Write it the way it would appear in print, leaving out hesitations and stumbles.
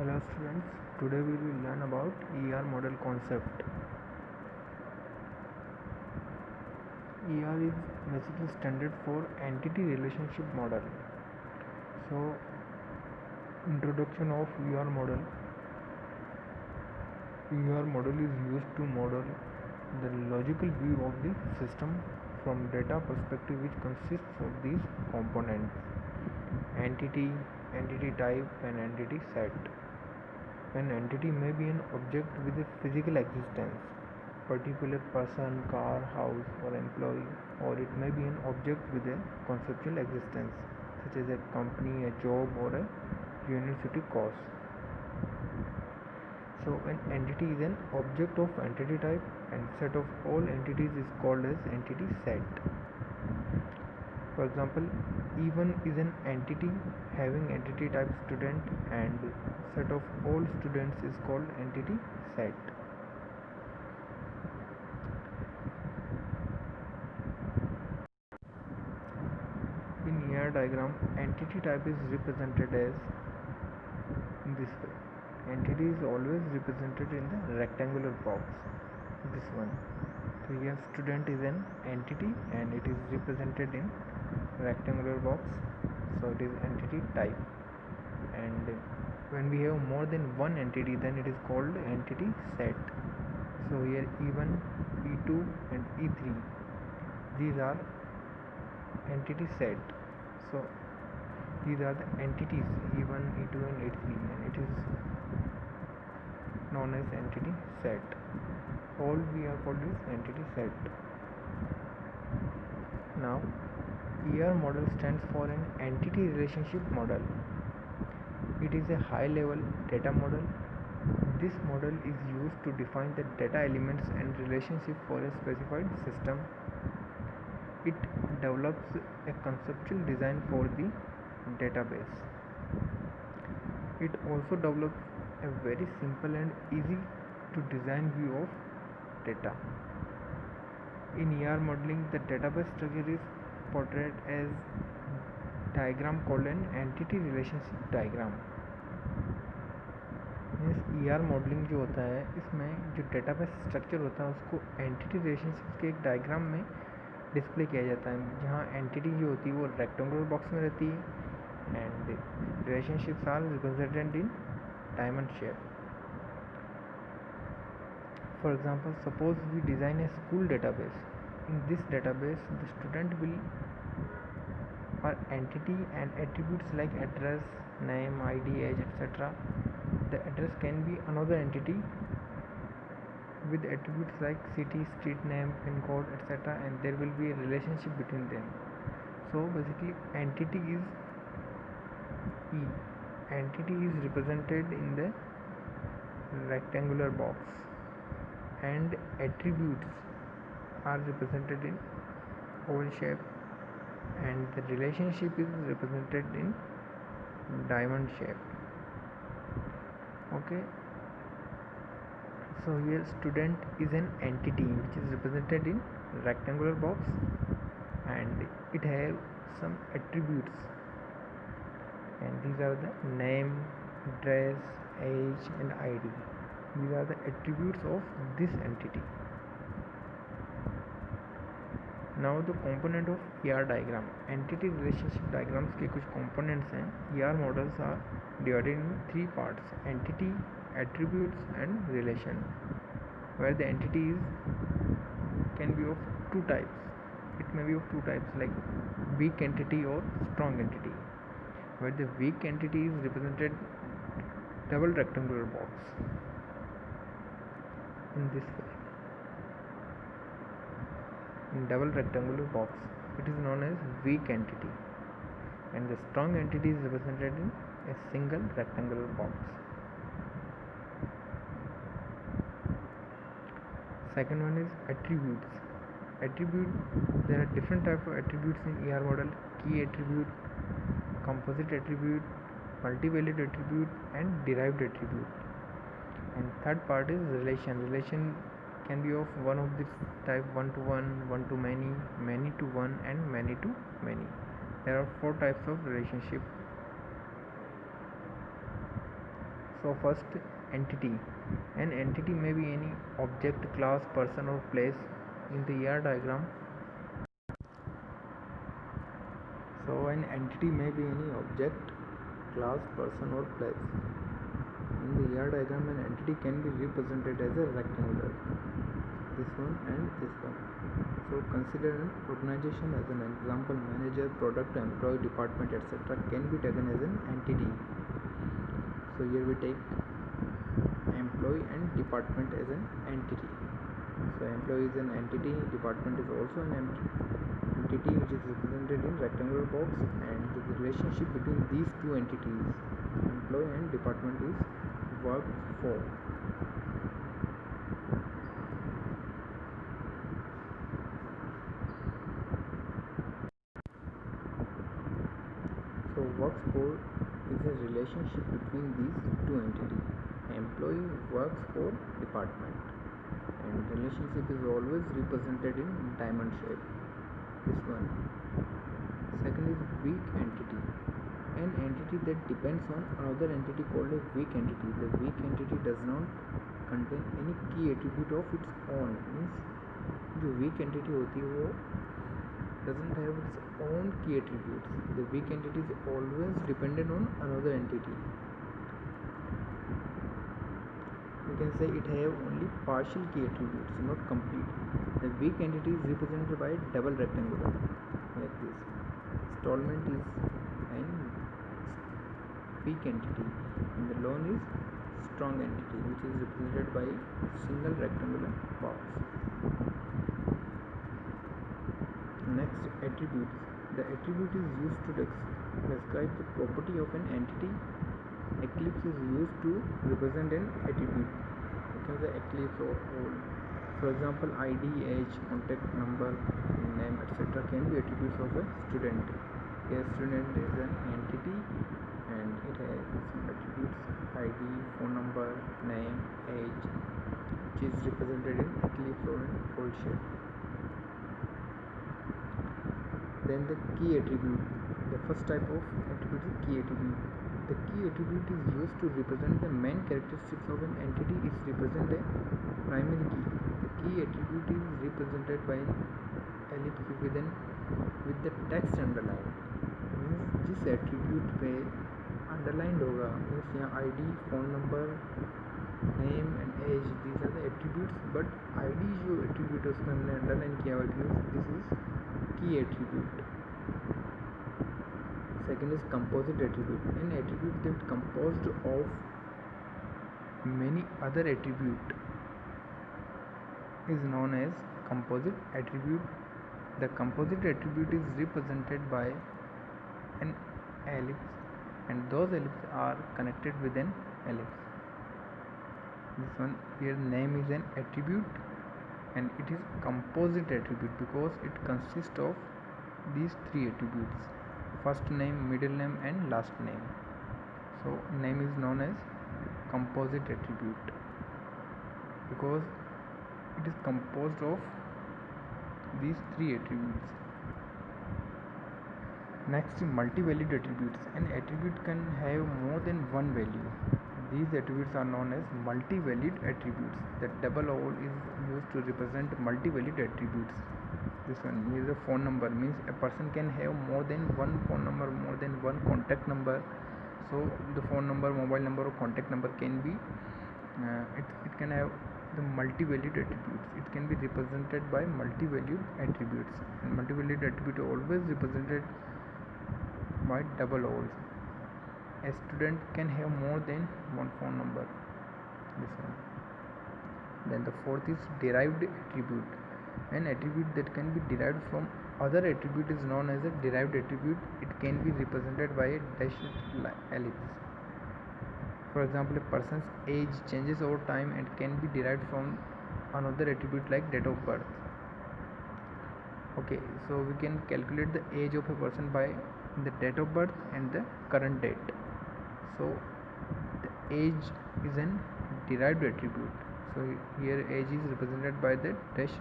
Hello students, today we will learn about ER model concept. ER is basically standard for entity relationship model. So introduction of ER model. ER model is used to model the logical view of the system from data perspective, which consists of these components: entity, entity type and entity set. An entity may be an object with a physical existence, particular person, car, house or employee, or it may be an object with a conceptual existence, such as a company, a job or a university course. So an entity is an object of entity type, and set of all entities is called as entity set. For example, E1 is an entity having entity type student, and set of all students is called entity set. In ER diagram, entity type is represented as this way. Entity is always represented in the rectangular box, this one. So here student is an entity and it is represented in rectangular box, so it is entity type. And when we have more than one entity, then it is called entity set. So here E1, E2 and E3, these are entity set. So these are the entities E1, E2 and E3, and it is known as entity set. All we are called is entity set. Now ER model stands for an entity relationship model. It is a high level data model. This model is used to define the data elements and relationship for a specified system. It develops a conceptual design for the database. It also develops a very simple and easy to design view of data. In ER modeling, the database structure is portrayed as diagram called an entity relationship diagram. Means ER modelling जो होता है, इसमें जो database structure होता है उसको entity relationship के एक डायग्राम में डिस्प्ले किया जाता है, जहाँ एंटिटी जो होती है वो रेक्टेंगुलर बॉक्स में रहती है and relationships are represented in diamond shape. For example, suppose we design a school database. In this database, the student will are entity and attributes like address, name, ID, age, etc. The address can be another entity with attributes like city, street name, pin code, etc. and there will be a relationship between them. So basically, entity is E. Entity is represented in the rectangular box, and attributes are represented in oval shape, and the relationship is represented in diamond shape. Okay, so here student is an entity which is represented in rectangular box, and it has some attributes, and these are the name, address, age and ID. These are the attributes of this entity. Now the component of ER diagram. Entity relationship diagrams के कुछ components हैं. ER models are divided in three parts: entity, attributes and relation, where the entity can be of two types. It may be of two types, like weak entity or strong entity, where the weak entity is represented double rectangular box in this way. In double rectangular box, it is known as weak entity, and the strong entity is represented in a single rectangular box. Second one is attributes. There are different types of attributes in ER model: key attribute, composite attribute, multivariate attribute and derived attribute. And third part is relation can be of one of this type: one to one, one to many, many to one and many to many. There are four types of relationship. So So first, entity. An entity may be any object, class, person or place. In the ER diagram, so an entity may be any object, class, person or place. In the ER diagram, an entity can be represented as a rectangular, this one and this one. So consider an organization as an example. Manager, product, employee, department, etc. can be taken as an entity. So here we take employee and department as an entity. So employee is an entity, department is also an entity which is represented in rectangular box, and the relationship between these two entities, employee and department, is work for. So works for is a relationship between these two entities. Employee works for department, and relationship is always represented in diamond shape, this one. Second is weak entity. An entity that depends on another entity called a weak entity. The weak entity does not contain any key attribute of its own. Means जो weak entity होती है वो doesn't have its own key attributes. The weak entity is always dependent on another entity. We can say it have only partial key attributes, not complete. The weak entity is represented by double rectangular like this. Installment is an weak entity, and the loan is strong entity, which is represented by single rectangular box. Next, attributes. The attribute is used to describe the property of an entity. Eclipse is used to represent an attribute. Because the eclipse or all, for example, ID, age, contact number, name, etc. can be attributes of a student. A student is an entity and it has some attributes: ID, phone number, name, age, which is represented in eclipse or in old shape. Then the key attribute. The first type of attribute is key attribute. The key attribute is used to represent the main characteristics of an entity. It represents a primary key. The key attribute is represented by an ellipse with the text underlined. Means जिस attribute पे underlined होगा, means यहाँ ID, phone number, name and age, these are the attributes. But ID जो attribute है उसमें हमने underline किया हुआ, means this is key attribute. Second is composite attribute. An attribute that composed of many other attribute is known as composite attribute. The composite attribute is represented by an ellipse, and those ellipses are connected with an ellipse. This one here, name is an attribute, and it is composite attribute because it consists of these three attributes: first name, middle name and last name. So name is known as composite attribute because it is composed of these three attributes. Next, multi-valued attributes. An attribute can have more than one value. These attributes are known as multi-valued attributes. The double O is used to represent multi-valued attributes. This one here is a phone number, means a person can have more than one phone number, more than one contact number. So the phone number, mobile number or contact number can be it can have the multi-valued attributes. It can be represented by multi-valued attributes, and multi-valued attribute always represented by double O's. A student can have more than one phone number, this one. Then the fourth is derived attribute. An attribute that can be derived from other attribute is known as a derived attribute. It can be represented by a dashed ellipse. For example, a person's age changes over time and can be derived from another attribute like date of birth. Okay, so we can calculate the age of a person by the date of birth and the current date. So the age is an derived attribute. So here age is represented by the dashed